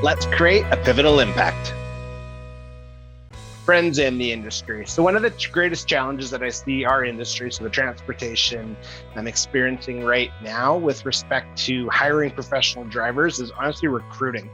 Let's create a pivotal impact. Friends in the industry. So one of the greatest challenges that I see our industry, so the transportation I'm experiencing right now with respect to hiring professional drivers, is honestly recruiting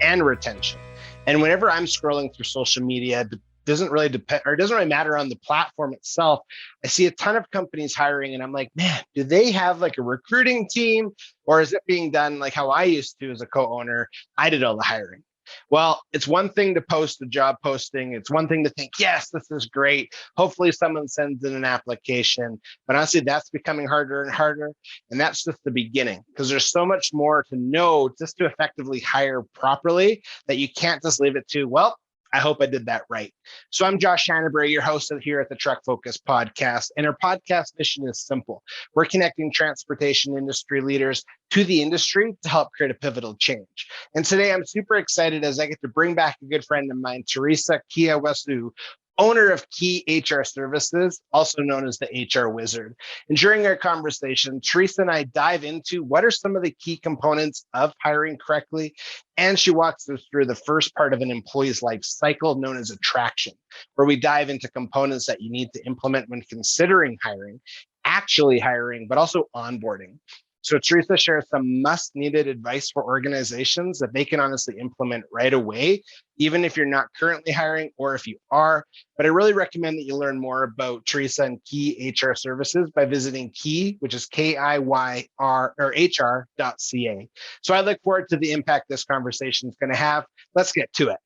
and retention. And whenever I'm scrolling through social media, it doesn't really depend, or it doesn't really matter on the platform itself. I see a ton of companies hiring and I'm like, man, do they have like a recruiting team, or is it being done like how I used to as a co-owner? I did all the hiring. Well, it's one thing to post a job posting. It's one thing to think, yes, this is great. Hopefully someone sends in an application. But honestly, that's becoming harder and harder. And that's just the beginning, because there's so much more to know just to effectively hire properly that you can't just leave it to, well, I hope I did that right. So I'm Josh Hannabury, your host here at the Truck Focus podcast. And our podcast mission is simple. We're connecting transportation industry leaders to the industry to help create a pivotal change. And today I'm super excited as I get to bring back a good friend of mine, Teresa Kiyawasew, owner of Kiy HR Services, also known as the HR Wizard. And during our conversation, Teresa and I dive into what are some of the key components of hiring correctly. And she walks us through the first part of an employee's life cycle known as attraction, where we dive into components that you need to implement when considering hiring, actually hiring, but also onboarding. So Teresa shares some must needed advice for organizations that they can honestly implement right away, even if you're not currently hiring or if you are. But I really recommend that you learn more about Teresa and Kiy HR Services by visiting Kiy, which is KIYR or HR.ca. So I look forward to the impact this conversation is going to have. Let's get to it.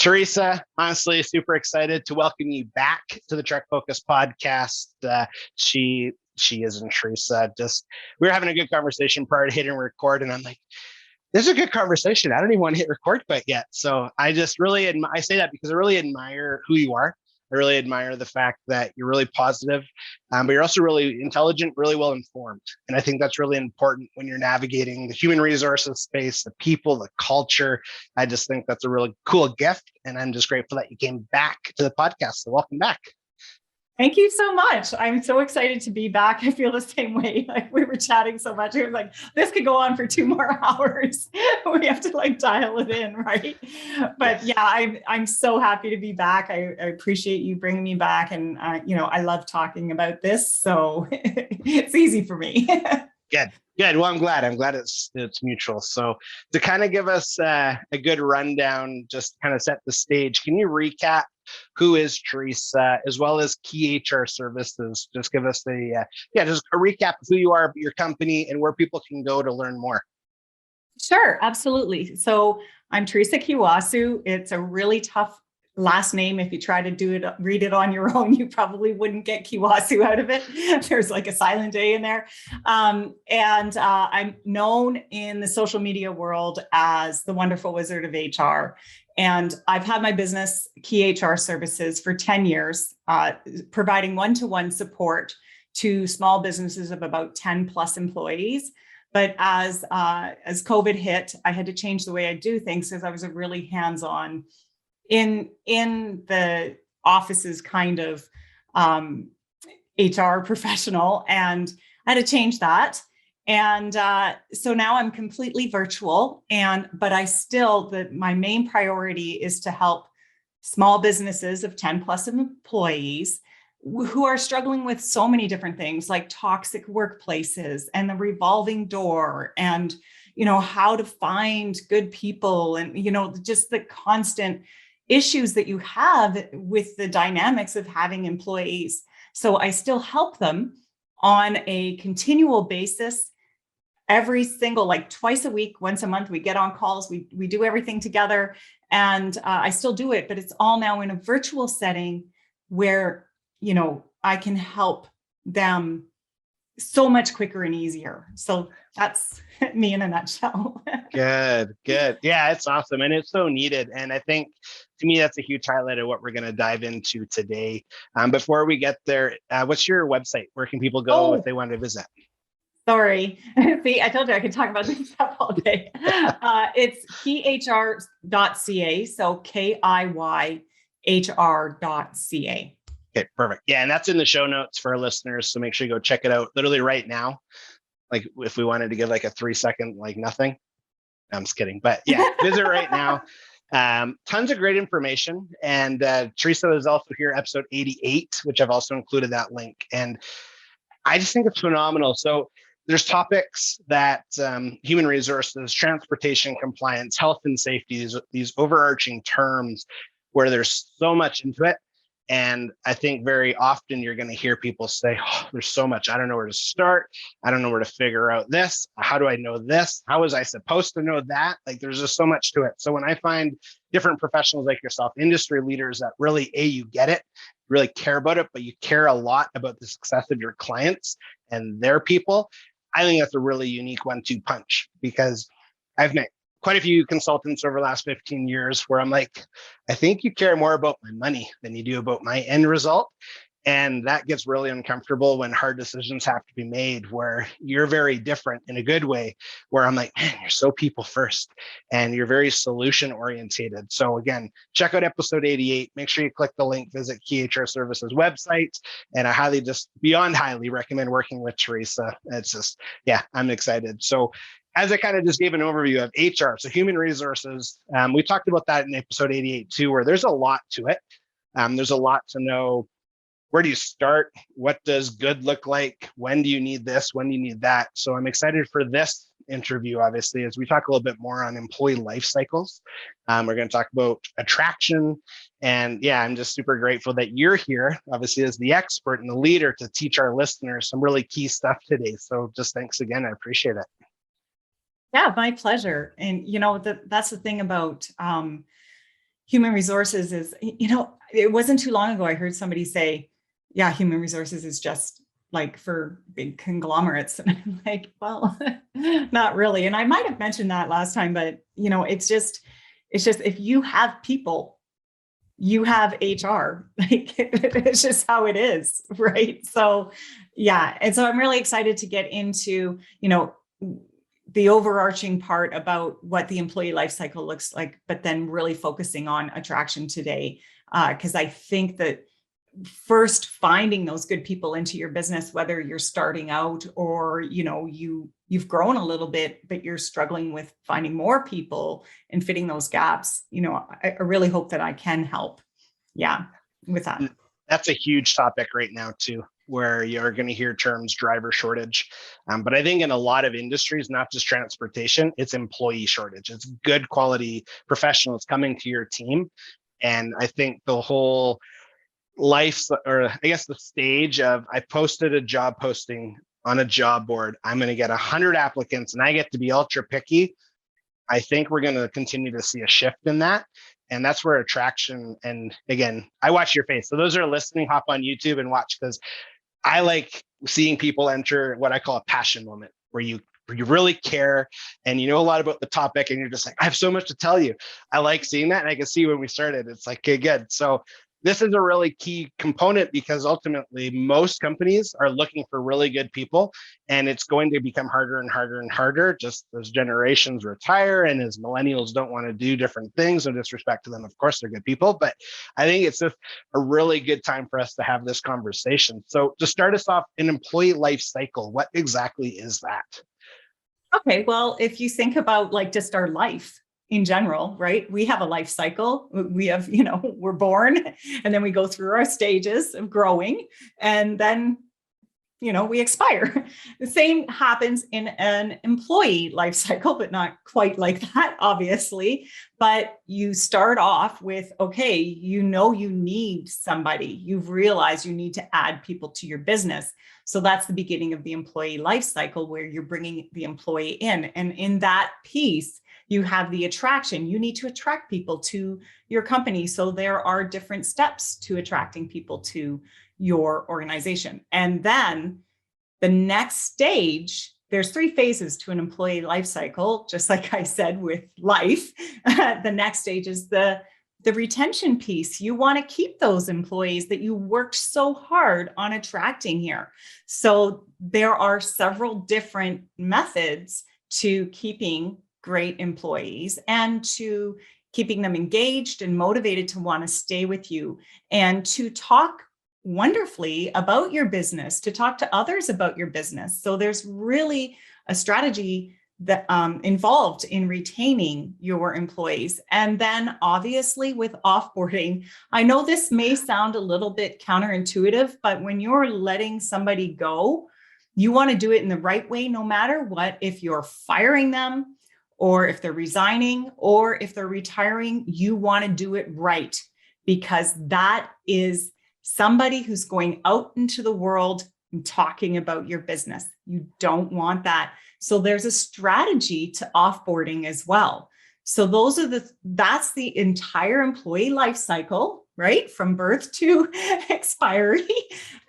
Teresa, honestly, super excited to welcome you back to the Truck Focus podcast. She is and Teresa. We were having a good conversation prior to hitting record, and I'm like, this is a good conversation. I don't even want to hit record quite yet. So I just really I say that because I really admire who you are. I really admire the fact that you're really positive, but you're also really intelligent, really well informed. And I think that's really important when you're navigating the human resources space, the people, the culture. I just think that's a really cool gift. And I'm just grateful that you came back to the podcast. So welcome back. Thank you so much. I'm so excited to be back. I feel the same way. Like we were chatting so much. It was like, this could go on for 2 more hours. We have to like dial it in, right? But yeah, I'm so happy to be back. I appreciate you bringing me back. And, I love talking about this. So it's easy for me. Good. Well, I'm glad it's mutual. So to kind of give us a good rundown, just kind of set the stage, can you recap who is Teresa as well as Kiy HR Services? Just give us just a recap of who you are, your company, and where people can go to learn more. Sure, absolutely. So I'm Teresa Kiyawasew. It's a really tough last name. If you try to read it on your own, you probably wouldn't get Kiyawasew out of it. There's like a silent A in there. And I'm known in the social media world as the wonderful wizard of HR. And I've had my business, Kiy HR Services, for 10 years, providing one-to-one support to small businesses of about 10 plus employees. But as COVID hit, I had to change the way I do things because I was a really hands-on in the office's kind of HR professional, and I had to change that. And so now I'm completely virtual, but I still, my main priority is to help small businesses of 10 plus employees who are struggling with so many different things like toxic workplaces and the revolving door and, how to find good people and, just the constant issues that you have with the dynamics of having employees. So I still help them on a continual basis. Every single, like twice a week, once a month, we get on calls, we do everything together, and I still do it, but it's all now in a virtual setting where, I can help them so much quicker and easier. So that's me in a nutshell. Good. Yeah, it's awesome. And it's so needed. And I think to me, that's a huge highlight of what we're going to dive into today. Before we get there, what's your website? Where can people go if they want to visit? Sorry. See, I told you I could talk about this stuff all day. It's kiyhr.ca. So KIYHR.ca. Okay, perfect. Yeah, and that's in the show notes for our listeners. So make sure you go check it out literally right now. Like if we wanted to give like a 3-second, like nothing, I'm just kidding. But yeah, visit right now. Tons of great information. And Teresa is also here, episode 88, which I've also included that link. And I just think it's phenomenal. So there's topics that human resources, transportation, compliance, health and safety, these overarching terms where there's so much into it. And I think very often you're going to hear people say, oh, there's so much. I don't know where to start. I don't know where to figure out this. How do I know this? How was I supposed to know that? Like, there's just so much to it. So when I find different professionals like yourself, industry leaders that really, you get it, really care about it, but you care a lot about the success of your clients and their people, I think that's a really unique 1-2 punch, because I've met quite a few consultants over the last 15 years where I'm like, I think you care more about my money than you do about my end result. And that gets really uncomfortable when hard decisions have to be made, where you're very different in a good way, where I'm like, man, you're so people first and you're very solution orientated. So again, check out episode 88. Make sure you click the link, visit Kiy HR Services website. And I beyond highly recommend working with Teresa. It's just, yeah, I'm excited. So as I kind of just gave an overview of HR, so human resources, we talked about that in episode 88 too, where there's a lot to it. There's a lot to know. Where do you start? What does good look like? When do you need this? When do you need that? So I'm excited for this interview, obviously, as we talk a little bit more on employee life cycles. We're going to talk about attraction. And yeah, I'm just super grateful that you're here, obviously, as the expert and the leader to teach our listeners some really key stuff today. So just thanks again. I appreciate it. Yeah, my pleasure. And, that's the thing about human resources is, it wasn't too long ago I heard somebody say, yeah, human resources is just like for big conglomerates. And I'm like, well, not really. And I might have mentioned that last time, but, it's just if you have people, you have HR. Like, it's just how it is, right? So, yeah. And so I'm really excited to get into, the overarching part about what the employee life cycle looks like, but then really focusing on attraction today. Because I think that first finding those good people into your business, whether you're starting out or, you've grown a little bit, but you're struggling with finding more people and fitting those gaps, I really hope that I can help. Yeah, with that. That's a huge topic right now too, where you're going to hear terms driver shortage. But I think in a lot of industries, not just transportation, it's employee shortage. It's good quality professionals coming to your team. And I think the whole life, or I guess the stage of, I posted a job posting on a job board, I'm going to get 100 applicants and I get to be ultra picky. I think we're going to continue to see a shift in that. And that's where attraction, and again, I watch your face. So those are listening, hop on YouTube and watch, because I like seeing people enter what I call a passion moment, where you really care and you know a lot about the topic and you're just like, I have so much to tell you. I like seeing that. And I can see when we started, it's like, okay, good. So this is a really key component, because ultimately most companies are looking for really good people, and it's going to become harder and harder and harder just as generations retire and as millennials don't want to do different things. No disrespect to them, of course, they're good people, but I think it's just a really good time for us to have this conversation. So to start us off, an employee life cycle, what exactly is that? Okay, well, if you think about like just our life in general, right? We have a life cycle. We have, we're born and then we go through our stages of growing, and then, we expire. The same happens in an employee life cycle, but not quite like that, obviously. But you start off with, okay, you need somebody. You've realized you need to add people to your business. So that's the beginning of the employee life cycle, where you're bringing the employee in. And in that piece, you have the attraction. You need to attract people to your company. So there are different steps to attracting people to your organization. And then the next stage, there's 3 phases to an employee life cycle, just like I said with life. The next stage is the retention piece. You want to keep those employees that you worked so hard on attracting here. So there are several different methods to keeping great employees and to keeping them engaged and motivated to want to stay with you, and to talk wonderfully about your business, to talk to others about your business. So there's really a strategy involved in retaining your employees. And then obviously with offboarding, I know this may sound a little bit counterintuitive, but when you're letting somebody go, you want to do it in the right way, no matter what. If you're firing them, or if they're resigning, or if they're retiring, you want to do it right, because that is somebody who's going out into the world and talking about your business. You don't want that. So there's a strategy to offboarding as well. So that's the entire employee life cycle, right? From birth to expiry.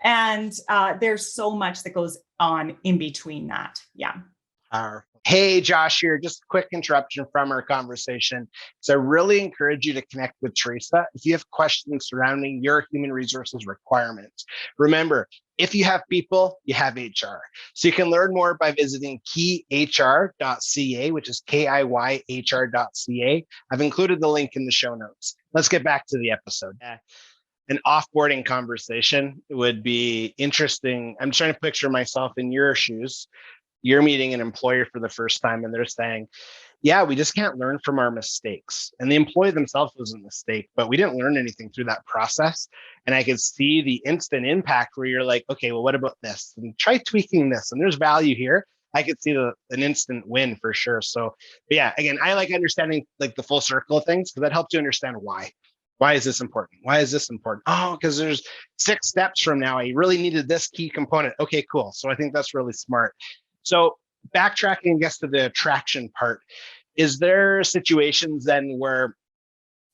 And there's so much that goes on in between that. Yeah. Powerful. Hey, Josh here. Just a quick interruption from our conversation. So I really encourage you to connect with Teresa if you have questions surrounding your human resources requirements. Remember, if you have people, you have HR. So you can learn more by visiting keyhr.ca, which is KIYHR.ca. I've included the link in the show notes. Let's get back to the episode. An offboarding conversation would be interesting. I'm trying to picture myself in your shoes. You're meeting an employer for the first time and they're saying, yeah, we just can't learn from our mistakes. And the employee themselves was a mistake, but we didn't learn anything through that process. And I could see the instant impact where you're like, okay, well, what about this? And try tweaking this. And there's value here. I could see an instant win for sure. So yeah, again, I like understanding like the full circle of things because that helps you understand why. Why is this important? Why is this important? Oh, because there's 6 steps from now. I really needed this key component. Okay, cool. So I think that's really smart. So backtracking, I guess, to the attraction part, is there situations then where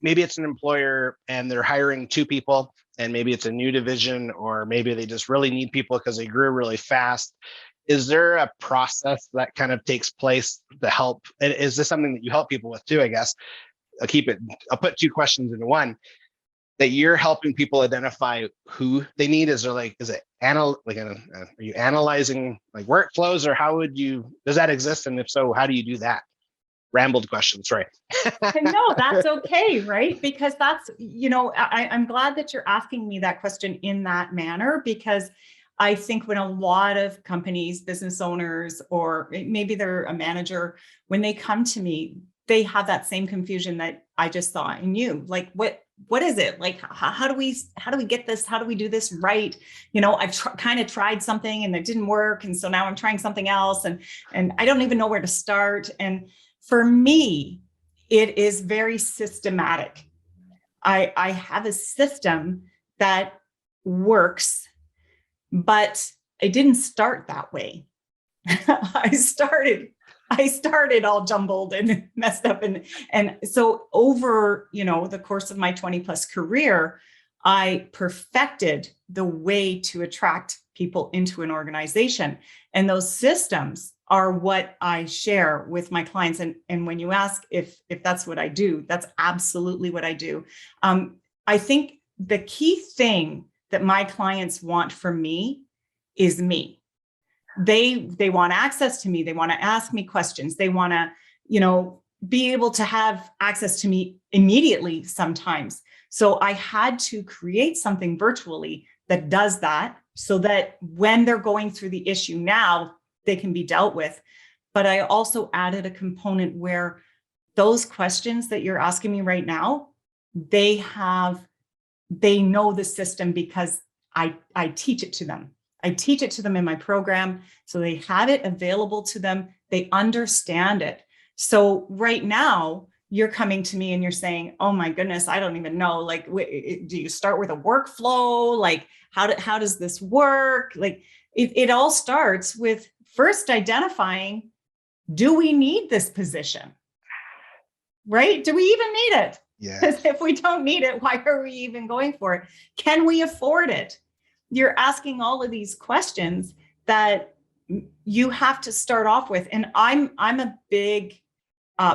maybe it's an employer and they're hiring 2 people and maybe it's a new division, or maybe they just really need people because they grew really fast? Is there a process that kind of takes place to help? And is this something that you help people with too, I guess? I'll put 2 questions into one. That you're helping people identify who they need? Are you analyzing like workflows, or does that exist? And if so, how do you do that? Rambled questions, right? No, that's okay, right? Because that's, I'm glad that you're asking me that question in that manner, because I think when a lot of companies, business owners, or maybe they're a manager, when they come to me, they have that same confusion that I just saw in you. Like, what is it? Like, how do we get this? How do we do this right? I've kind of tried something and it didn't work. And so now I'm trying something else and I don't even know where to start. And for me, it is very systematic. I have a system that works, but I didn't start that way. I started all jumbled and messed up. And so over, the course of my 20 plus career, I perfected the way to attract people into an organization. And those systems are what I share with my clients. And when you ask if that's what I do, that's absolutely what I do. I think the key thing that my clients want from me is me. They want access to me. They want to ask me questions. They want to, be able to have access to me immediately sometimes. So I had to create something virtually that does that, so that when they're going through the issue now, they can be dealt with. But I also added a component where those questions that you're asking me right now, they know the system because I teach it to them. I teach it to them in my program, so they have it available to them. They understand it. So right now, you're coming to me and you're saying, oh my goodness, I don't even know. Like, do you start with a workflow? Like, how does this work? Like, it all starts with first identifying, do we need this position? Right? Do we even need it? Yeah. Because if we don't need it, why are we even going for it? Can we afford it? You're asking all of these questions that you have to start off with. And I'm a big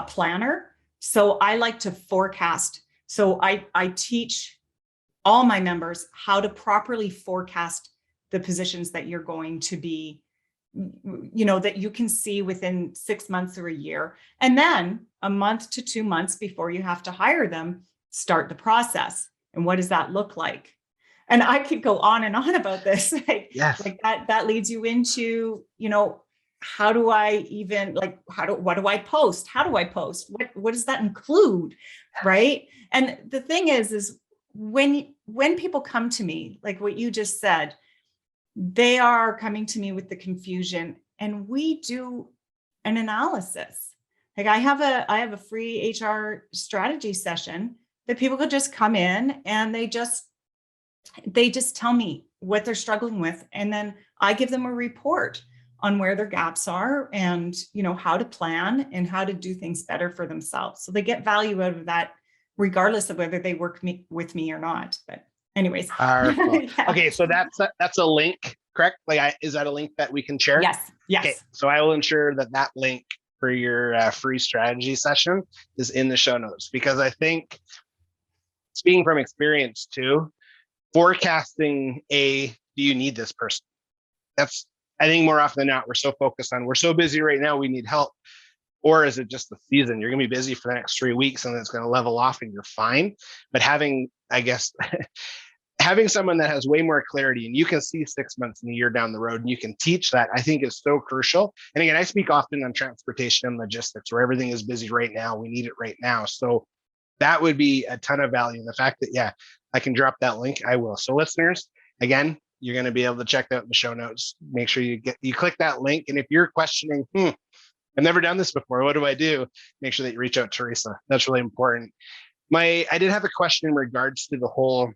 planner, so I like to forecast. So I teach all my members how to properly forecast the positions that you're going to be, that you can see within 6 months or a year. And then a month to 2 months before you have to hire them, start the process. And what does that look like? And I could go on and on about this. Yes. Like that leads you into, how do I even what do I post? How do I post? What does that include? Right. And the thing is when people come to me, like what you just said, they are coming to me with the confusion, and we do an analysis. Like I have a free HR strategy session that people could just come in and they just tell me what they're struggling with. And then I give them a report on where their gaps are and, how to plan and how to do things better for themselves. So they get value out of that, regardless of whether they work with me or not. But anyways. Powerful. Yeah. Okay. So that's a link, correct? Is that a link that we can share? Yes. Okay. So I will ensure that link for your free strategy session is in the show notes, because I think, speaking from experience too, forecasting do you need this person? I think more often than not, we're so focused on, we're so busy right now, we need help. Or is it just the season? You're going to be busy for the next 3 weeks and then it's going to level off and you're fine. But having someone that has way more clarity, and you can see 6 months and a year down the road, and you can teach that, I think is so crucial. And again, I speak often on transportation and logistics, where everything is busy right now. We need it right now. So that would be a ton of value. And the fact that, I can drop that link, I will. So listeners, again, you're going to be able to check that out in the show notes. Make sure you click that link. And if you're questioning, I've never done this before, what do I do? Make sure that you reach out to Teresa. That's really important. I did have a question in regards to the whole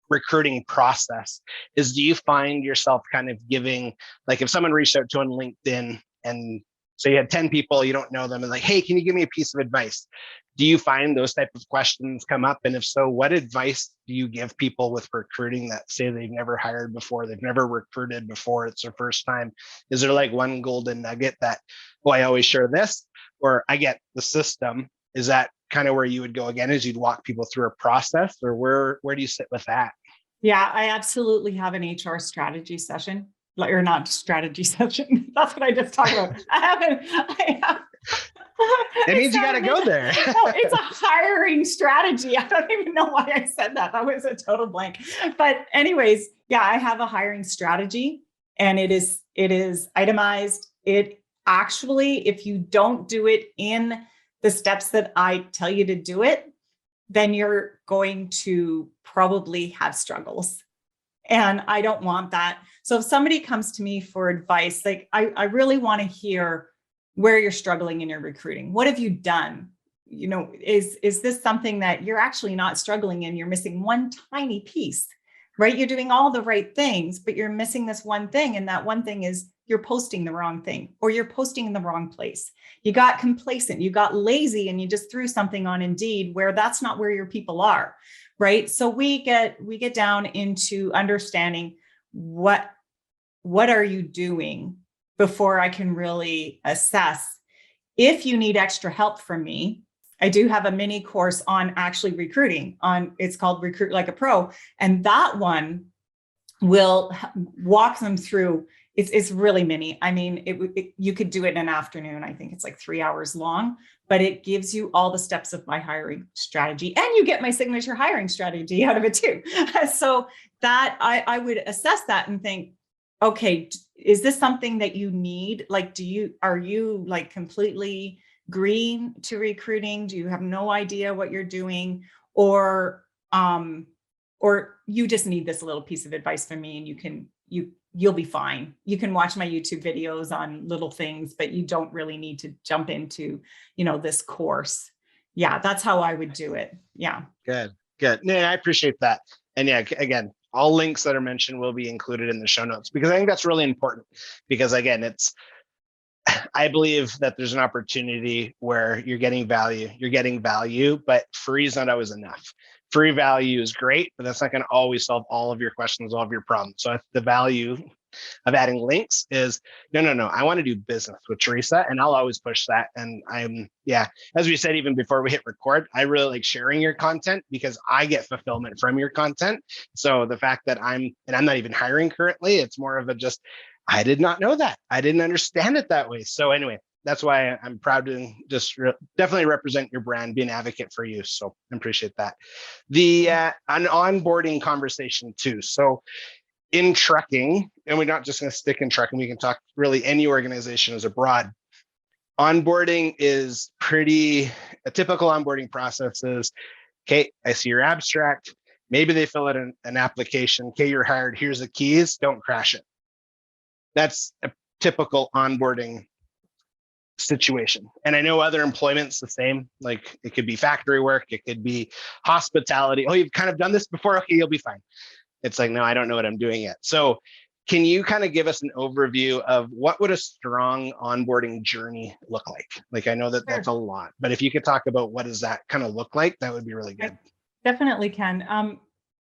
recruiting process. Do you find yourself kind of giving, like if someone reached out to you on LinkedIn and so you had 10 people, you don't know them, and like, hey, can you give me a piece of advice? Do you find those type of questions come up? And if so, what advice do you give people with recruiting that say they've never hired before, they've never recruited before, it's their first time? Is there like one golden nugget that, I always share this, or I get the system? Is that kind of where you would go again, as you'd walk people through a process, or where do you sit with that? Yeah, I absolutely have an HR strategy session, or not strategy session. That's what I just talked about. I have. It means you got to go there. No, it's a hiring strategy. I don't even know why I said that. That was a total blank. But anyways, I have a hiring strategy, and it is itemized. It actually, if you don't do it in the steps that I tell you to do it, then you're going to probably have struggles. And I don't want that. So if somebody comes to me for advice, like I really want to hear where you're struggling in your recruiting. What have you done? Is this something that you're actually not struggling in? You're missing one tiny piece, right? You're doing all the right things, but you're missing this one thing. And that one thing is you're posting the wrong thing, or you're posting in the wrong place. You got complacent, you got lazy, and you just threw something on Indeed where that's not where your people are, right? So we get down into understanding what are you doing before I can really assess. If you need extra help from me, I do have a mini course on actually recruiting. It's called Recruit Like a Pro, and that one will walk them through. It's really mini. I mean, you could do it in an afternoon. I think it's like 3 hours long, but it gives you all the steps of my hiring strategy, and you get my signature hiring strategy out of it too. So that I would assess that and think, okay, is this something that you need? Like, are you like completely green to recruiting? Do you have no idea what you're doing? Or you just need this little piece of advice from me, and you'll be fine. You can watch my YouTube videos on little things, but you don't really need to jump into, this course. Yeah, that's how I would do it. Yeah. Good. No, I appreciate that. And again, all links that are mentioned will be included in the show notes, because I think that's really important, because again, I believe that there's an opportunity where you're getting value, but free is not always enough. Free value is great, but that's not going to always solve all of your questions, all of your problems. So the value of adding links is no. I want to do business with Teresa, and I'll always push that. And as we said, even before we hit record, I really like sharing your content because I get fulfillment from your content. So the fact that I'm not even hiring currently, it's more of I did not know that. I didn't understand it that way. So anyway, that's why I'm proud to just definitely represent your brand, be an advocate for you. So I appreciate that. An onboarding conversation too. So in trucking, and we're not just going to stick in trucking, we can talk really any organization as a broad. Onboarding is a typical onboarding process is, okay, I see your abstract. Maybe they fill out an application. Okay, you're hired. Here's the keys. Don't crash it. That's a typical onboarding situation. And I know other employment's the same. Like it could be factory work. It could be hospitality. Oh, you've kind of done this before. Okay, you'll be fine. It's like, no, I don't know what I'm doing yet. So can you kind of give us an overview of what would a strong onboarding journey look like? Like, I know that that's a lot, but if you could talk about what does that kind of look like, that would be really good. I definitely can.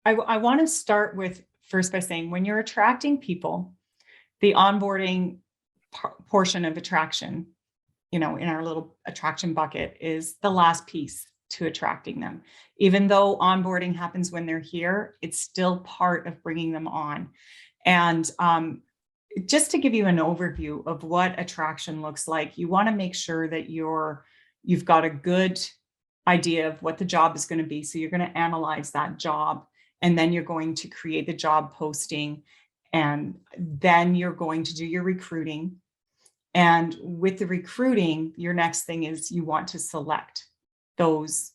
I want to start with first by saying when you're attracting people, the onboarding portion of attraction, in our little attraction bucket is the last piece to attracting them. Even though onboarding happens when they're here, it's still part of bringing them on. And just to give you an overview of what attraction looks like, you want to make sure that you've got a good idea of what the job is going to be. So you're going to analyze that job, and then you're going to create the job posting, and then you're going to do your recruiting. And with the recruiting, your next thing is you want to select those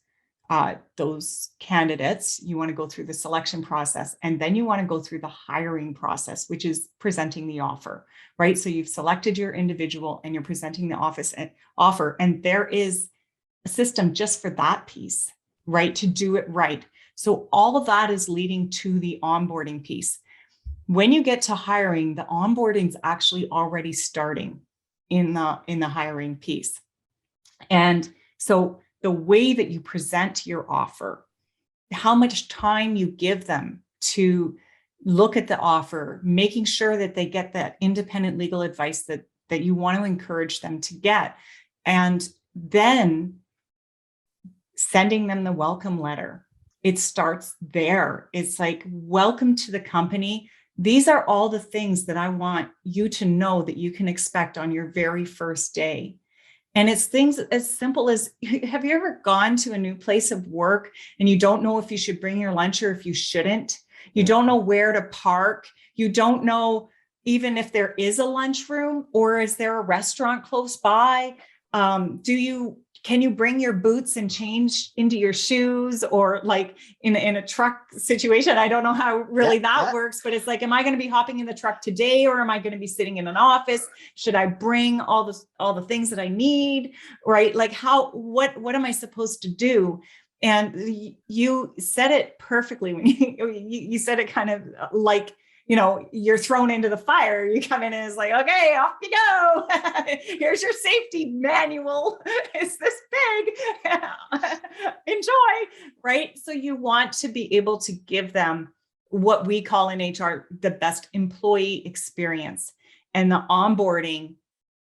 candidates. You want to go through the selection process, and then you want to go through the hiring process, which is presenting the offer, right? So you've selected your individual and you're presenting the offer, and there is a system just for that piece, right? To do it right. So all of that is leading to the onboarding piece. When you get to hiring, the onboarding is actually already starting in the hiring piece. And so the way that you present your offer, how much time you give them to look at the offer, making sure that they get that independent legal advice that you want to encourage them to get, and then sending them the welcome letter. It starts there. It's like, welcome to the company. These are all the things that I want you to know that you can expect on your very first day. And it's things as simple as, have you ever gone to a new place of work and you don't know if you should bring your lunch or if you shouldn't? You don't know where to park. You don't know even if there is a lunchroom, or is there a restaurant close by? Can you bring your boots and change into your shoes? Or like in a truck situation, I don't know how really that works, but it's like, am I going to be hopping in the truck today, or am I going to be sitting in an office? Should I bring all the things that I need, right? Like what am I supposed to do? And you said it perfectly when you said it kind of like, you're thrown into the fire. You come in and it's like, okay, off you go. Here's your safety manual. It's this big. Enjoy, right? So you want to be able to give them what we call in HR the best employee experience. And the onboarding,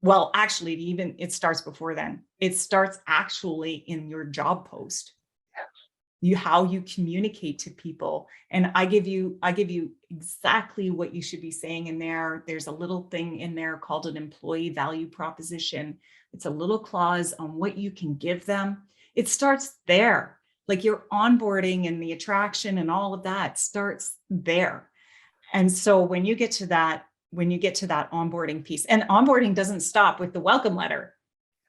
well, actually, it starts before then. It starts actually in your job post. How you communicate to people. And I give you exactly what you should be saying in there. There's a little thing in there called an employee value proposition. It's a little clause on what you can give them. It starts there. Like your onboarding and the attraction and all of that starts there. And so when you get to that onboarding piece, and onboarding doesn't stop with the welcome letter,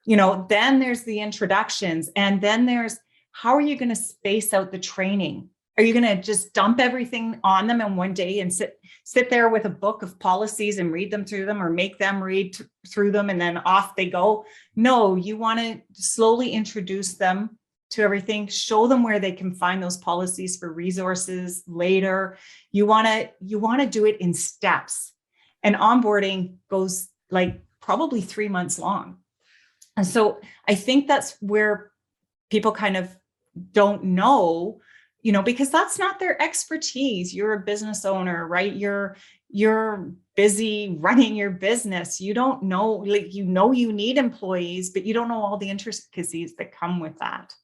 then there's the introductions, and then there's, how are you going to space out the training? Are you going to just dump everything on them in one day and sit there with a book of policies and read them through them, or make them read through them and then off they go? No, you want to slowly introduce them to everything, show them where they can find those policies for resources later. You want to do it in steps. And onboarding goes like probably 3 months long. And so I think that's where people kind of don't know, because that's not their expertise. You're a business owner, right? You're busy running your business. You don't know, like, you need employees, but you don't know all the intricacies that come with that.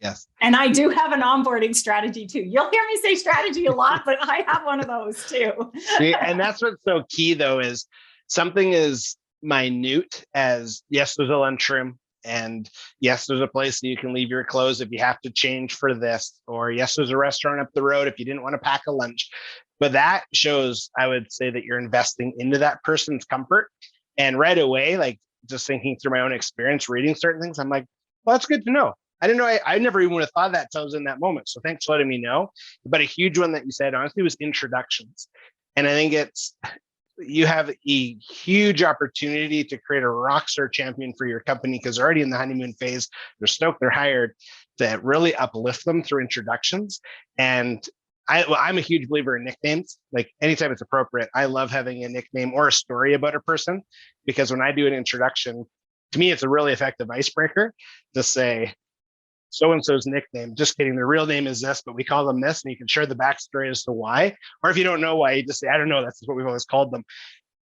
Yes. And I do have an onboarding strategy too. You'll hear me say strategy a lot, but I have one of those too. And that's what's so key though, is something as minute as, yes, there's a lunchroom. And yes, there's a place that you can leave your clothes if you have to change for this, or yes, there's a restaurant up the road if you didn't want to pack a lunch. But that shows, I would say, that you're investing into that person's comfort. And right away, like just thinking through my own experience, reading certain things, I'm like, well, that's good to know. I didn't know. I never even would have thought that until I was in that moment. So thanks for letting me know. But a huge one that you said, honestly, was introductions. And I think you have a huge opportunity to create a rock star champion for your company because they're already in the honeymoon phase. They're stoked, they're hired, to really uplift them through introductions. And I'm a huge believer in nicknames. Like anytime it's appropriate, I love having a nickname or a story about a person, because when I do an introduction, to me, it's a really effective icebreaker to say, so-and-so's nickname, just kidding, their real name is this, but we call them this, and you can share the backstory as to why. Or if you don't know why, you just say, I don't know, that's what we've always called them.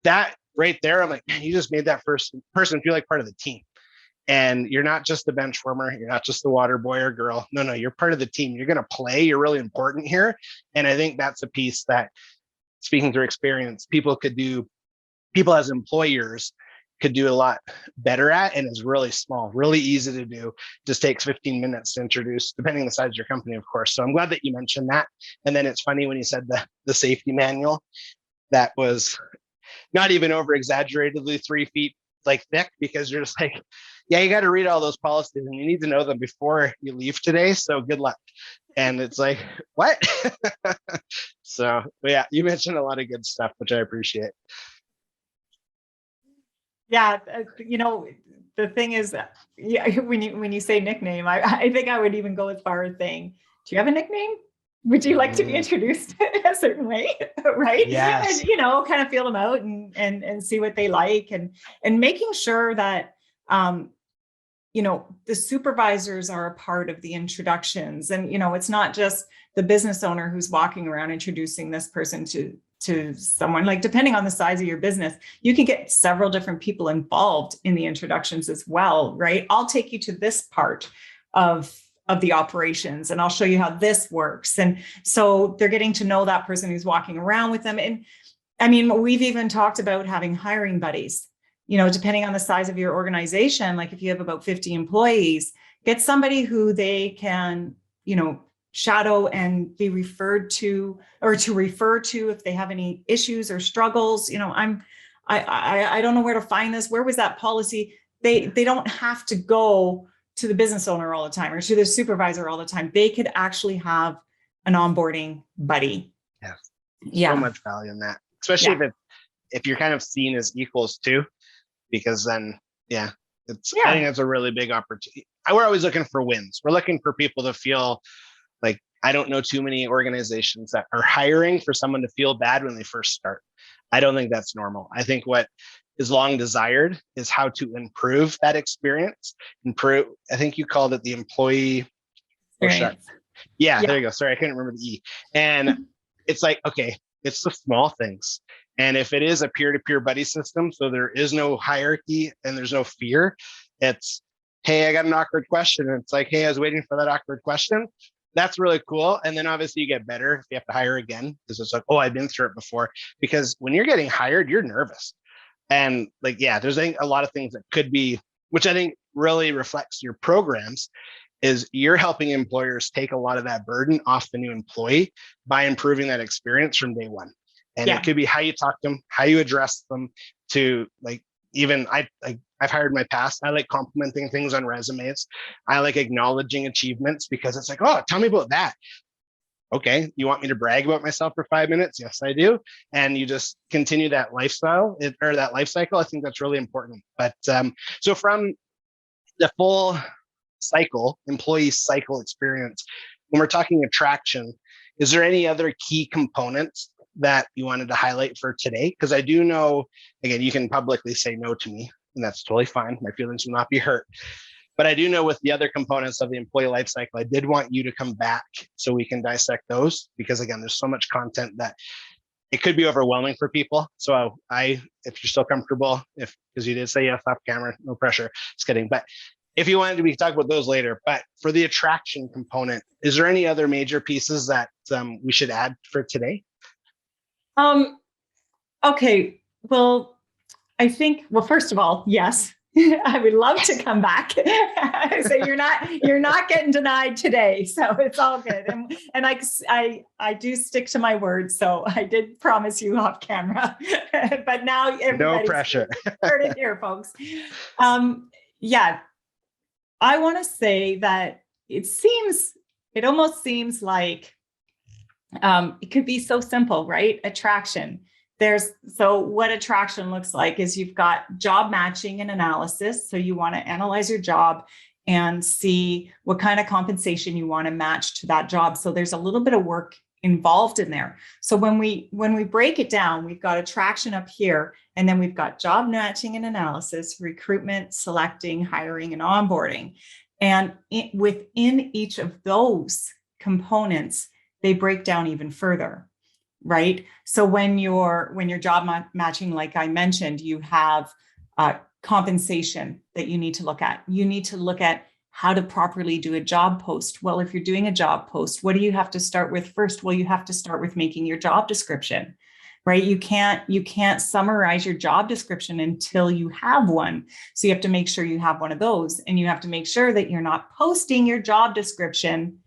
That right there, I'm like, man, you just made that person feel like part of the team. And you're not just the bench warmer, you're not just the water boy or girl. No, you're part of the team. You're going to play, you're really important here. And I think that's a piece that, speaking through experience, people as employers could do a lot better at, and is really small, really easy to do. Just takes 15 minutes to introduce, depending on the size of your company, of course. So I'm glad that you mentioned that. And then it's funny when you said the safety manual, that was not even over exaggeratedly 3 feet like thick, because you're just like, yeah, you got to read all those policies and you need to know them before you leave today. So good luck. And it's like, what? So yeah, you mentioned a lot of good stuff, which I appreciate. Yeah, the thing is, yeah, when you say nickname, I think I would even go as far as saying, do you have a nickname? Would you like to be introduced a certain way? Right. Yes. And, kind of feel them out and see what they like, and making sure that, the supervisors are a part of the introductions. And, it's not just the business owner who's walking around introducing this person to someone. Like, depending on the size of your business, you can get several different people involved in the introductions as well, right? I'll take you to this part of the operations, and I'll show you how this works. And so they're getting to know that person who's walking around with them. And I mean, we've even talked about having hiring buddies, depending on the size of your organization. Like if you have about 50 employees, get somebody who they can, shadow and be referred to, or to refer to if they have any issues or struggles. I don't know where to find this. Where was that policy? They don't have to go to the business owner all the time or to the supervisor all the time. They could actually have an onboarding buddy. Yes. Yeah. So much value in that, especially if you're kind of seen as equals too, because then, I think that's a really big opportunity. We're always looking for wins. We're looking for people to feel like, I don't know too many organizations that are hiring for someone to feel bad when they first start. I don't think that's normal. I think what is long desired is how to improve that experience. I think you called it the employee experience. Yeah, there you go. Sorry, I couldn't remember the E. And it's like, okay, it's the small things. And if it is a peer-to-peer buddy system, so there is no hierarchy and there's no fear, it's, hey, I got an awkward question. And it's like, hey, I was waiting for that awkward question. That's really cool. And then obviously you get better if you have to hire again, because it's like, oh, I've been through it before. Because when you're getting hired, you're nervous. And like, there's a lot of things that could be, which I think really reflects your programs, is you're helping employers take a lot of that burden off the new employee by improving that experience from day one. And it could be how you talk to them, how you address them, to like, even I've hired in my past. I like complimenting things on resumes. I like acknowledging achievements, because it's like, oh, tell me about that. Okay, you want me to brag about myself for 5 minutes? Yes, I do. And you just continue that lifestyle or that life cycle. I think that's really important. But so from the full cycle, employee cycle experience, when we're talking attraction, is there any other key components that you wanted to highlight for today? Because I do know, again, you can publicly say no to me, and that's totally fine. My feelings will not be hurt. But I do know with the other components of the employee life cycle, I did want you to come back so we can dissect those, because again, there's so much content that it could be overwhelming for people. So if you're still comfortable, because you did say yes off camera, no pressure, just kidding. But if you wanted to, we can talk about those later. But for the attraction component, is there any other major pieces that we should add for today? Okay. Well, I think, first of all, yes, I would love to come back. So you're not getting denied today. So it's all good. And I do stick to my word. So I did promise you off camera, but now everybody's No pressure. heard it here, folks. Yeah, I want to say that it almost seems like it could be so simple, right? Attraction. So what attraction looks like is you've got job matching and analysis. So you want to analyze your job and see what kind of compensation you want to match to that job. So there's a little bit of work involved in there. So when we break it down, we've got attraction up here, and then we've got job matching and analysis, recruitment, selecting, hiring, and onboarding. And within each of those components, they break down even further. Right. So when you're job matching, like I mentioned, you have compensation that you need to look at. You need to look at how to properly do a job post. Well, if you're doing a job post, what do you have to start with first? Well, you have to start with making your job description, right? You can't summarize your job description until you have one. So you have to make sure you have one of those, and you have to make sure that you're not posting your job description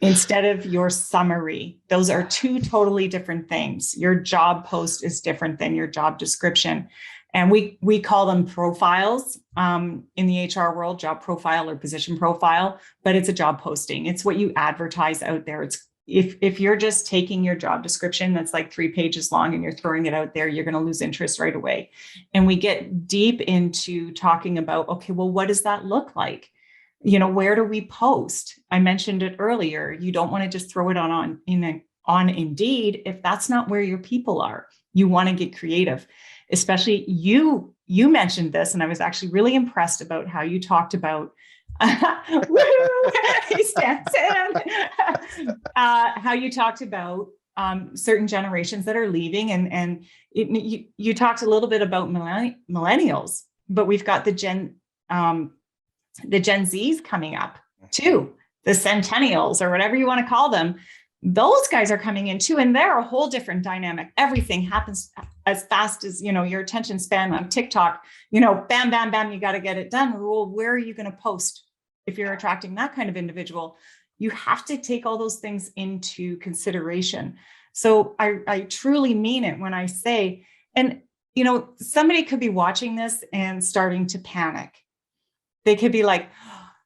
instead of your summary. Those are two totally different things. Your job post is different than your job description. And we call them profiles in the HR world, job profile or position profile, but it's a job posting. It's what you advertise out there. It's if you're just taking your job description that's like 3 pages long and you're throwing it out there, you're going to lose interest right away. And we get deep into talking about, okay, well, what does that look like? Where do we post? I mentioned it earlier. You don't want to just throw it on Indeed if that's not where your people are. You want to get creative. Especially you mentioned this, and I was actually really impressed about how you talked about he stands in. How you talked about certain generations that are leaving, and you talked a little bit about millennials, but we've got the Gen Zs coming up too, the centennials or whatever you want to call them. Those guys are coming in too, and they're a whole different dynamic. Everything happens as fast as, your attention span on TikTok, bam, bam, bam, you got to get it done. Well, where are you going to post? If you're attracting that kind of individual, you have to take all those things into consideration. So I truly mean it when I say, and, somebody could be watching this and starting to panic. They could be like,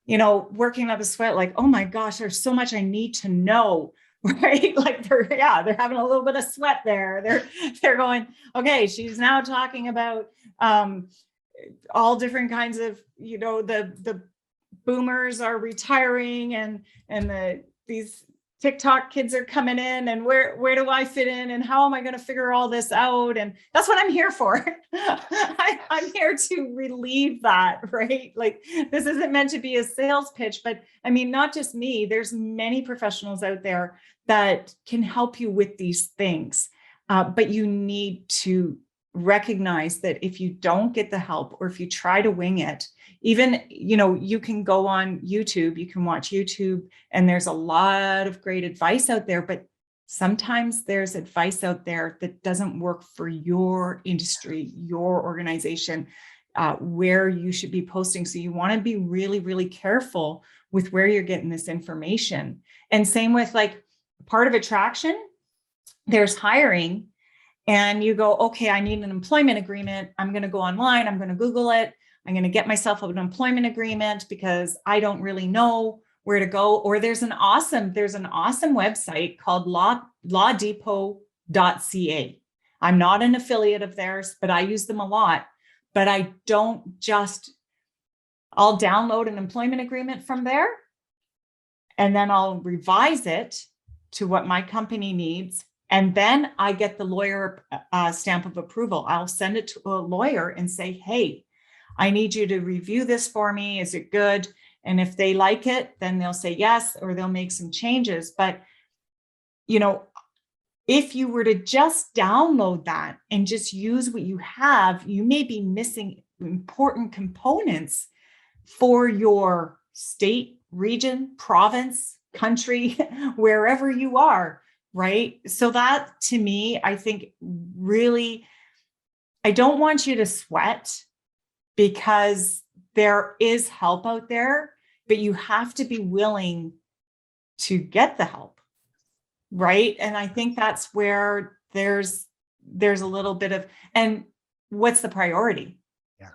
working up a sweat, like, oh my gosh, there's so much I need to know. Right? Like they're having a little bit of sweat there. They're going, okay, she's now talking about all different kinds of, the boomers are retiring and these TikTok kids are coming in, and where do I fit in, and how am I going to figure all this out? And that's what I'm here for. I'm here to relieve that, right? Like this isn't meant to be a sales pitch, but I mean, not just me, there's many professionals out there that can help you with these things. But you need to recognize that if you don't get the help, or if you try to wing it, even, you can go on YouTube, you can watch YouTube, and there's a lot of great advice out there, but sometimes there's advice out there that doesn't work for your industry, your organization, where you should be posting. So you want to be really, really careful with where you're getting this information. And same with like part of attraction, there's hiring, and you go, okay, I need an employment agreement. I'm going to go online. I'm going to Google it. I'm going to get myself an employment agreement because I don't really know where to go. Or there's an awesome website called lawdepot.ca. I'm not an affiliate of theirs, but I use them a lot. But I don't I'll download an employment agreement from there, and then I'll revise it to what my company needs. And then I get the lawyer stamp of approval. I'll send it to a lawyer and say, hey, I need you to review this for me. Is it good? And if they like it, then they'll say yes, or they'll make some changes. But, if you were to just download that and just use what you have, you may be missing important components for your state, region, province, country, wherever you are, right? So that, to me, I think really, I don't want you to sweat because there is help out there, but you have to be willing to get the help, right? And I think that's where there's a little bit of, and what's the priority? Yeah.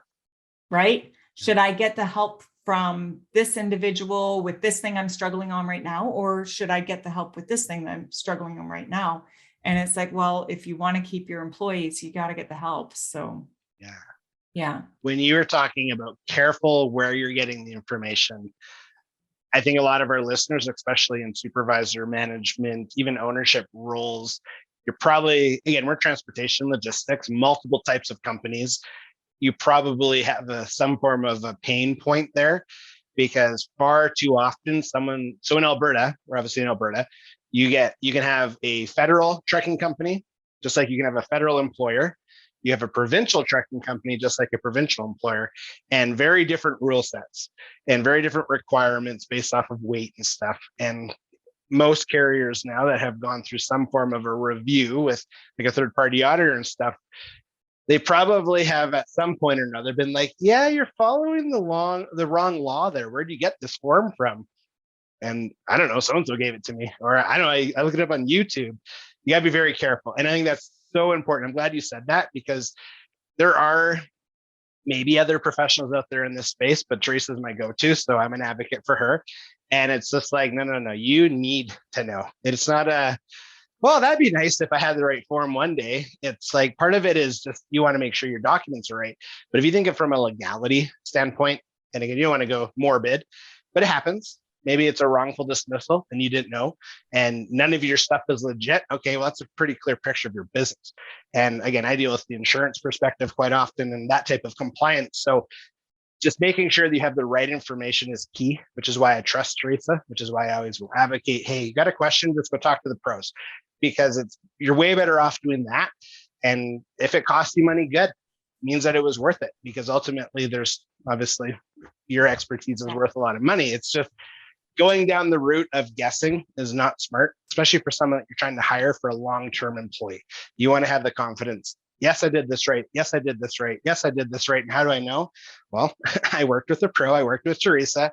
Right? Should I get the help from this individual with this thing I'm struggling on right now? Or should I get the help with this thing that I'm struggling on right now? And it's like, well, if you want to keep your employees, you got to get the help. So, yeah. When you were talking about careful where you're getting the information, I think a lot of our listeners, especially in supervisor management, even ownership roles, you're probably, again, we're transportation logistics, multiple types of companies. You probably have some form of a pain point there, because far too often so in Alberta, we're obviously in Alberta, you can have a federal trucking company, just like you can have a federal employer. You have a provincial trucking company, just like a provincial employer, and very different rule sets and very different requirements based off of weight and stuff. And most carriers now that have gone through some form of a review with like a third party auditor and stuff, they probably have at some point or another been like, yeah, you're following the wrong law there. Where'd you get this form from? And I don't know, so-and-so gave it to me. Or I don't know, I looked it up on YouTube. You gotta be very careful. And I think that's so important. I'm glad you said that, because there are maybe other professionals out there in this space, but Teresa's my go-to, so I'm an advocate for her. And it's just like, no, you need to know. It's not well, that'd be nice if I had the right form one day. It's like, part of it is just, you want to make sure your documents are right. But if you think of it from a legality standpoint, and again, you don't want to go morbid, but it happens. Maybe it's a wrongful dismissal and you didn't know, and none of your stuff is legit. Okay, well, that's a pretty clear picture of your business. And again, I deal with the insurance perspective quite often and that type of compliance. So just making sure that you have the right information is key, which is why I trust Teresa, which is why I always will advocate, hey, you got a question, just go talk to the pros, because you're way better off doing that. And if it costs you money, good. It means that it was worth it, because ultimately there's obviously your expertise is worth a lot of money. It's just going down the route of guessing is not smart, especially for someone that you're trying to hire for a long-term employee. You want to have the confidence. Yes, I did this right. Yes, I did this right. Yes, I did this right. And how do I know? Well, I worked with a pro. I worked with Teresa.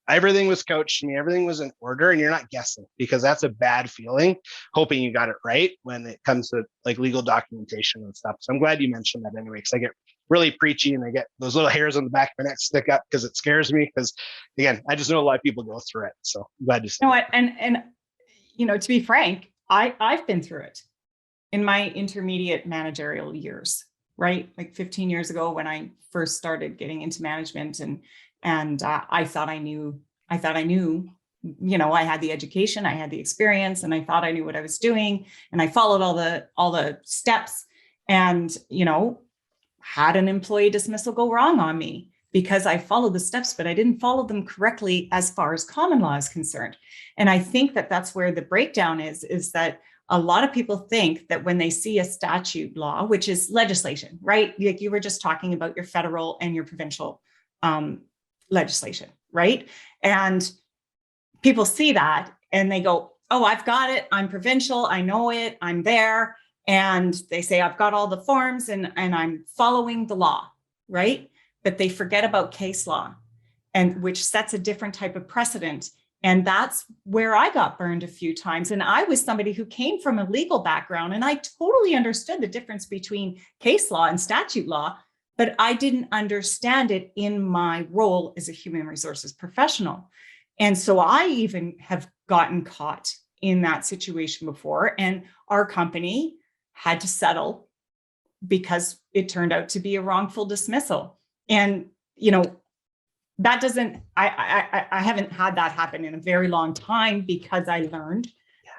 Everything was coached to me. Everything was in order, and you're not guessing, because that's a bad feeling, hoping you got it right when it comes to like legal documentation and stuff. So I'm glad you mentioned that anyway, because I get really preachy and I get those little hairs on the back of my neck stick up because it scares me. Because again, I just know a lot of people go through it. So I'm glad you said that. And to be frank, I've been through it in my intermediate managerial years, right? Like 15 years ago when I first started getting into management, and I thought I knew, I had the education, I had the experience, and I thought I knew what I was doing. And I followed all the steps, and, had an employee dismissal go wrong on me because I followed the steps, but I didn't follow them correctly as far as common law is concerned. And I think that that's where the breakdown is that a lot of people think that when they see a statute law, which is legislation, right? Like you were just talking about your federal and your provincial legislation, right? And people see that and they go, oh, I've got it. I'm provincial. I know it. I'm there. And they say, I've got all the forms and I'm following the law, right? But they forget about case law, and which sets a different type of precedent. And that's where I got burned a few times. And I was somebody who came from a legal background, and I totally understood the difference between case law and statute law, but I didn't understand it in my role as a human resources professional. And so I even have gotten caught in that situation before, and our company had to settle because it turned out to be a wrongful dismissal. And, that doesn't, I haven't had that happen in a very long time, because I learned,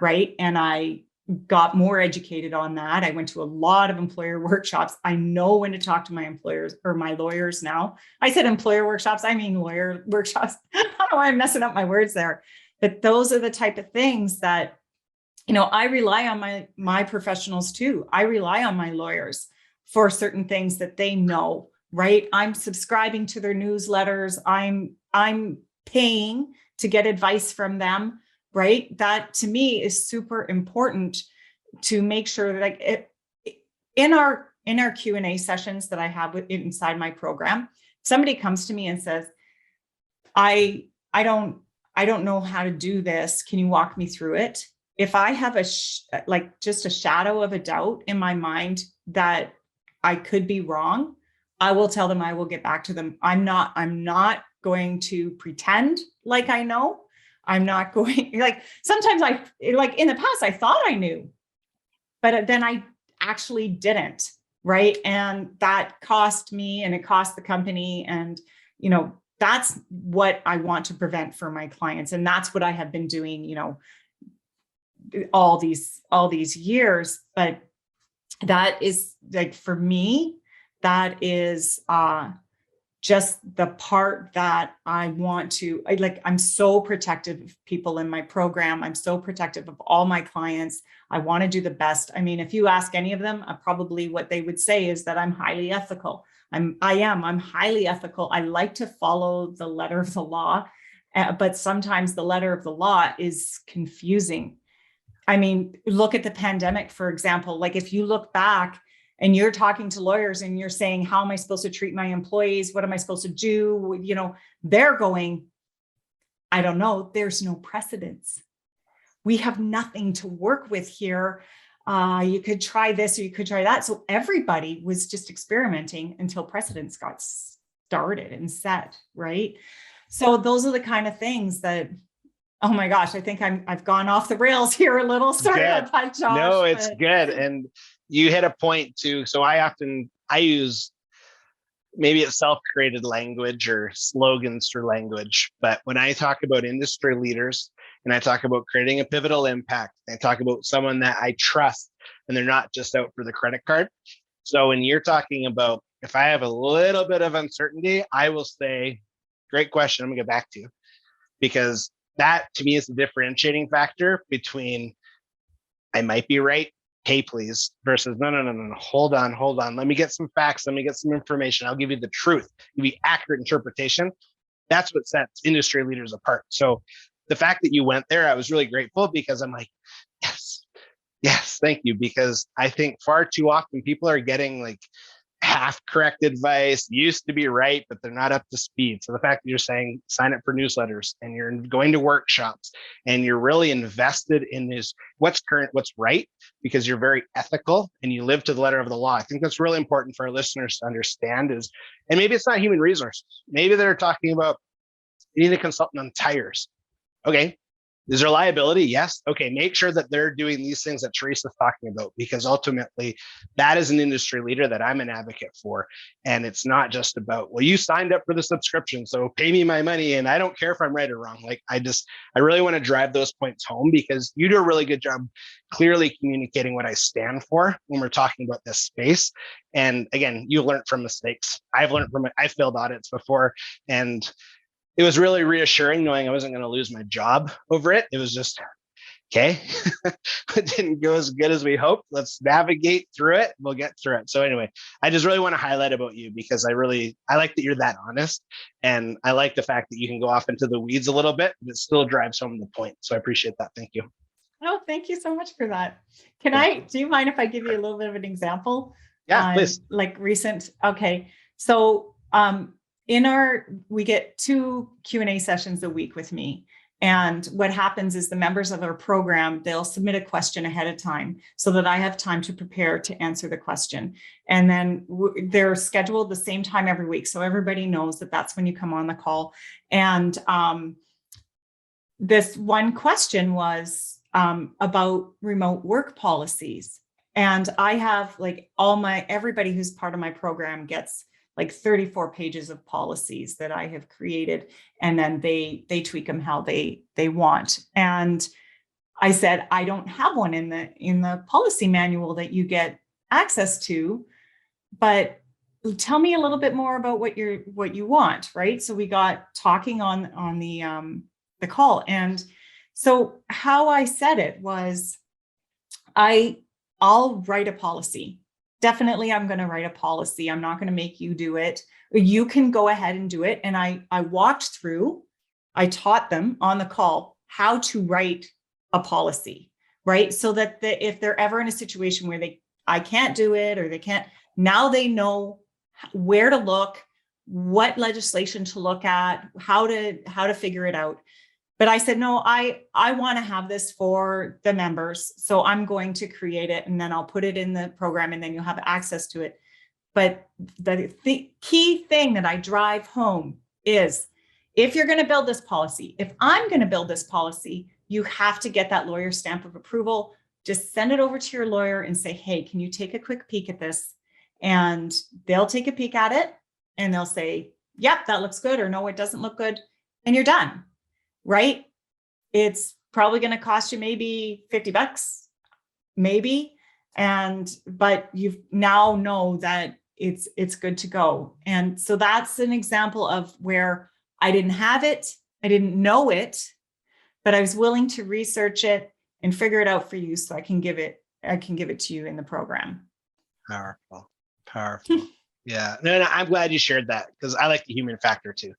right? And I got more educated on that. I went to a lot of employer workshops. I know when to talk to my employers or my lawyers now. I said employer workshops, I mean lawyer workshops. I don't know why I'm messing up my words there. But those are the type of things that, I rely on my professionals too. I rely on my lawyers for certain things that they know, right? I'm subscribing to their newsletters. I'm paying to get advice from them, right? That to me is super important, to make sure that in our in our Q&A sessions that I have inside my program, somebody comes to me and says, I don't know how to do this. Can you walk me through it? If I have just a shadow of a doubt in my mind that I could be wrong, I will tell them, I will get back to them. I'm not going to pretend like I know. I'm not going, like, sometimes in the past, I thought I knew, but then I actually didn't. Right. And that cost me and it cost the company. And, that's what I want to prevent for my clients. And that's what I have been doing, all these years. But that is, like, for me, that is just the part that I want to, I'm so protective of people in my program. I'm so protective of all my clients. I want to do the best. I mean, if you ask any of them, probably what they would say is that I'm highly ethical. I'm highly ethical. I like to follow the letter of the law, but sometimes the letter of the law is confusing. I mean, look at the pandemic, for example. Like, if you look back and you're talking to lawyers and you're saying, how am I supposed to treat my employees? What am I supposed to do? They're going, I don't know. There's no precedence. We have nothing to work with here. You could try this or you could try that. So everybody was just experimenting until precedents got started and set, right? So those are the kind of things that, oh my gosh, I think I've gone off the rails here a little. Sorry about that, Josh. No, it's good. And you hit a point too. So I use, maybe it's self-created language or slogans for language. But when I talk about industry leaders and I talk about creating a pivotal impact, I talk about someone that I trust and they're not just out for the credit card. So when you're talking about, if I have a little bit of uncertainty, I will say, great question, I'm gonna get back to you. Because that to me is the differentiating factor between I might be right, hey, please, versus no, hold on. Let me get some facts. Let me get some information. I'll give you the truth, give you accurate interpretation. That's what sets industry leaders apart. So the fact that you went there, I was really grateful because I'm like, yes, thank you. Because I think far too often people are getting like half correct advice, used to be right, but they're not up to speed. So the fact that you're saying sign up for newsletters and you're going to workshops and you're really invested in this, what's current, what's right, because you're very ethical and you live to the letter of the law. I think that's really important for our listeners to understand is, and maybe it's not human resources. Maybe they're talking about you need a consultant on tires. Okay. Is there liability? Yes. Okay. Make sure that they're doing these things that Teresa's talking about, because ultimately that is an industry leader that I'm an advocate for. And it's not just about, well, you signed up for the subscription, so pay me my money. And I don't care if I'm right or wrong. Like I really want to drive those points home because you do a really good job clearly communicating what I stand for when we're talking about this space. And again, you learn from mistakes. I've learned from it. I failed audits before, and it was really reassuring knowing I wasn't going to lose my job over it. It was just, okay, it didn't go as good as we hoped. Let's navigate through it. We'll get through it. So anyway, I just really want to highlight about you because I like that you're that honest. And I like the fact that you can go off into the weeds a little bit, but it still drives home the point. So I appreciate that. Thank you. Oh, thank you so much for that. Do you mind if I give you a little bit of an example? Yeah, please. Like recent. Okay. So, we get 2 Q&A sessions a week with me. And what happens is the members of our program, they'll submit a question ahead of time so that I have time to prepare to answer the question. And then they're scheduled the same time every week. So everybody knows that that's when you come on the call. And this one question was about remote work policies. And I have like everybody who's part of my program gets like 34 pages of policies that I have created, and then they tweak them how they want. And I said, I don't have one in the policy manual that you get access to, but tell me a little bit more about what you want, right? So we got talking on the call, and so how I said it was, I'll write a policy. Definitely, I'm going to write a policy. I'm not going to make you do it. You can go ahead and do it. And I taught them on the call how to write a policy, right? So that if they're ever in a situation where I can't do it or they can't, Now they know where to look, what legislation to look at, how to figure it out. But I said, no, I want to have this for the members. So I'm going to create it, and then I'll put it in the program, and then you'll have access to it. But the key thing that I drive home is, if you're going to build this policy, if I'm going to build this policy, you have to get that lawyer stamp of approval. Just send it over to your lawyer and say, hey, can you take a quick peek at this? And they'll take a peek at it and they'll say, yep, that looks good, or no, it doesn't look good. And you're done, right? It's probably going to cost you maybe $50, maybe. But you now know that it's good to go. And so that's an example of where I didn't have it, I didn't know it, but I was willing to research it and figure it out for you, so I can give it to you in the program. Powerful. Yeah. No, I'm glad you shared that, because I like the human factor too.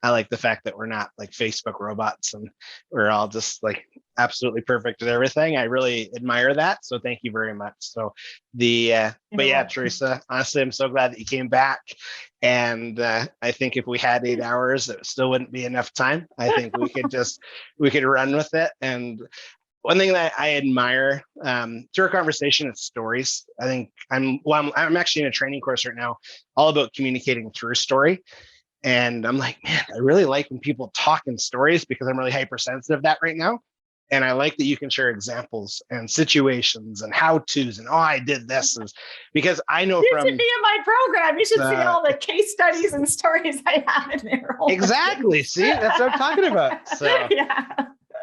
I like the fact that we're not like Facebook robots and we're all just like absolutely perfect at everything. I really admire that. So thank you very much. So but yeah, Teresa, honestly, I'm so glad that you came back. And I think if we had 8 hours, it still wouldn't be enough time. I think we could run with it. And one thing that I admire through our conversation is stories. I think I'm actually in a training course right now, all about communicating through story. And I'm like, man, I really like when people talk in stories, because I'm really hypersensitive to that right now. And I like that you can share examples and situations and how-tos and, oh, I did this, because I know you should be in my program. You should see all the case studies and stories I have in there. Exactly. See, that's what I'm talking about. So yeah.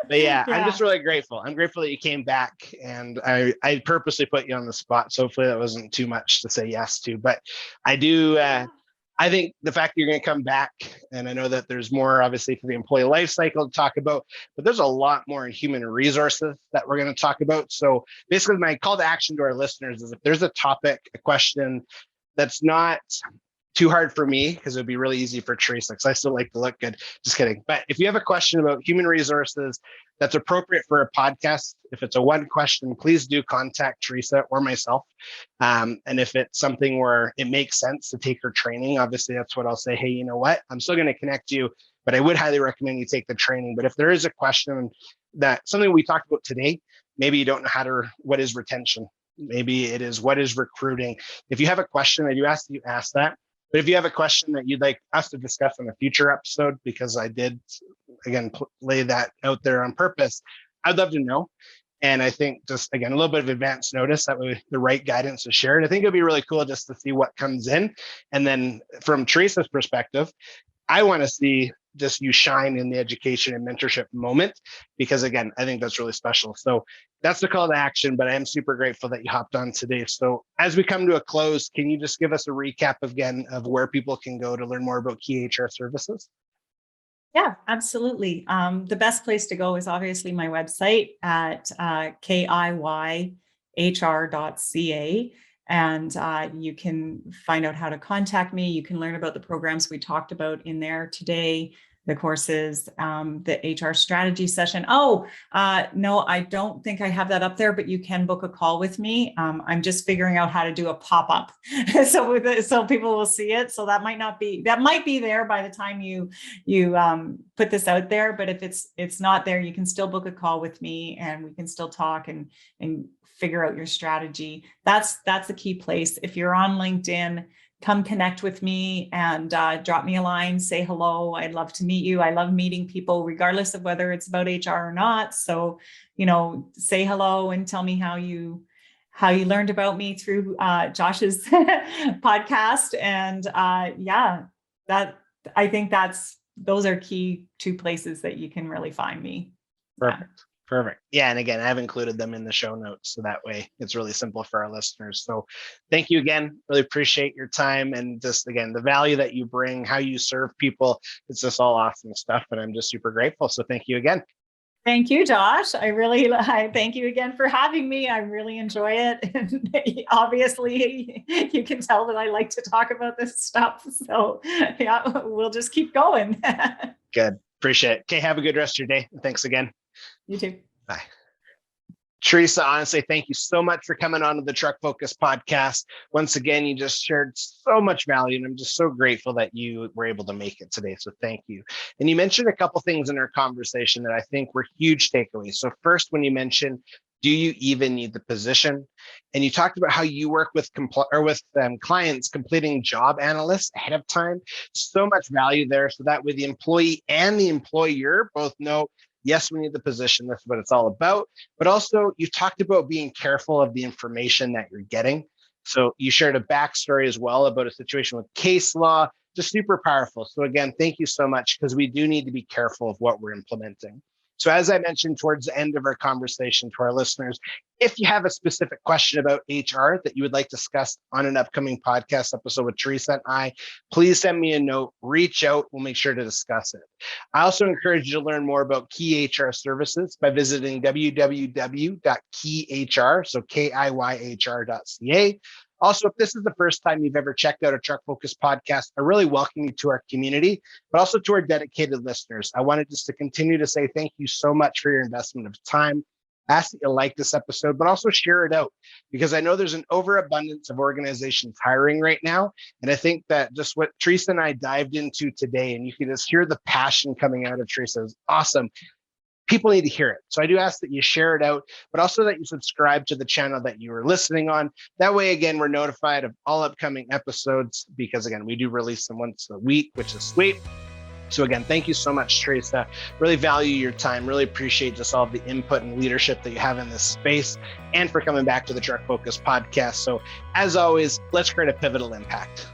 But yeah, I'm just really grateful. I'm grateful that you came back, and I purposely put you on the spot. So hopefully that wasn't too much to say yes to, but I do. I think the fact that you're going to come back, and I know that there's more obviously for the employee life cycle to talk about, but there's a lot more in human resources that we're going to talk about. So basically my call to action to our listeners is, if there's a topic, a question that's not too hard for me, because it would be really easy for Teresa, because I still like to look good. Just kidding. But if you have a question about human resources that's appropriate for a podcast, if it's a one question, please do contact Teresa or myself. And if it's something where it makes sense to take her training, obviously that's what I'll say. Hey, you know what? I'm still going to connect you, but I would highly recommend you take the training. But if there is a question that something we talked about today, maybe you don't know what is retention? Maybe it is, what is recruiting? If you have a question, I do ask that you ask that. But if you have a question that you'd like us to discuss in a future episode, because I did, again, lay that out there on purpose, I'd love to know. And I think just, again, a little bit of advance notice, that way the right guidance is shared. I think it'd be really cool just to see what comes in. And then from Teresa's perspective, I want to see just you shine in the education and mentorship moment, because again, I think that's really special. So that's the call to action, but I am super grateful that you hopped on today. So as we come to a close, can you just give us a recap again of where people can go to learn more about Kiy HR Services? Yeah, absolutely. The best place to go is obviously my website at kiyhr.ca. And you can find out how to contact me. You can learn about the programs we talked about in there today, the courses, the HR strategy session. No, I don't think I have that up there, but you can book a call with me. I'm just figuring out how to do a pop-up so people will see it. So that might be there by the time you put this out there. But if it's not there, you can still book a call with me, and we can still talk and figure out your strategy. That's the key place. If you're on LinkedIn, come connect with me and drop me a line, say hello. I'd love to meet you. I love meeting people, regardless of whether it's about HR or not. So, say hello and tell me how you learned about me through Josh's podcast. And I think those are key two places that you can really find me. Perfect. Yeah. And again, I've included them in the show notes, so that way it's really simple for our listeners. So thank you again. Really appreciate your time, and just, again, the value that you bring, how you serve people. It's just all awesome stuff. And I'm just super grateful. So thank you again. Thank you, Josh. I thank you again for having me. I really enjoy it. And obviously you can tell that I like to talk about this stuff. So yeah, we'll just keep going. Good. Appreciate it. Okay. Have a good rest of your day. Thanks again. You too. Bye. Teresa, honestly, thank you so much for coming on to the Truck Focus podcast. Once again, you just shared so much value, and I'm just so grateful that you were able to make it today. So thank you. And you mentioned a couple things in our conversation that I think were huge takeaways. So first, when you mentioned, do you even need the position? And you talked about how you work with clients completing job analysts ahead of time. So much value there, so that way the employee and the employer both know, yes, we need the position. That's what it's all about. But also, you talked about being careful of the information that you're getting. So you shared a backstory as well about a situation with case law, just super powerful. So again, thank you so much, because we do need to be careful of what we're implementing. So as I mentioned towards the end of our conversation to our listeners, if you have a specific question about HR that you would like to discuss on an upcoming podcast episode with Teresa and I, please send me a note, reach out, we'll make sure to discuss it. I also encourage you to learn more about Kiy HR Services by visiting www.kiyhr, so KIYHR.ca. Also, if this is the first time you've ever checked out a Truck Focus podcast, I really welcome you to our community, but also to our dedicated listeners. I wanted just to continue to say thank you so much for your investment of time. I ask that you like this episode, but also share it out, because I know there's an overabundance of organizations hiring right now. And I think that just what Teresa and I dived into today, and you can just hear the passion coming out of Teresa, is awesome. People need to hear it. So I do ask that you share it out, but also that you subscribe to the channel that you are listening on. That way, again, we're notified of all upcoming episodes, because again, we do release them once a week, which is sweet. So again, thank you so much, Teresa. Really value your time. Really appreciate just all of the input and leadership that you have in this space, and for coming back to the Truck Focus podcast. So as always, let's create a pivotal impact.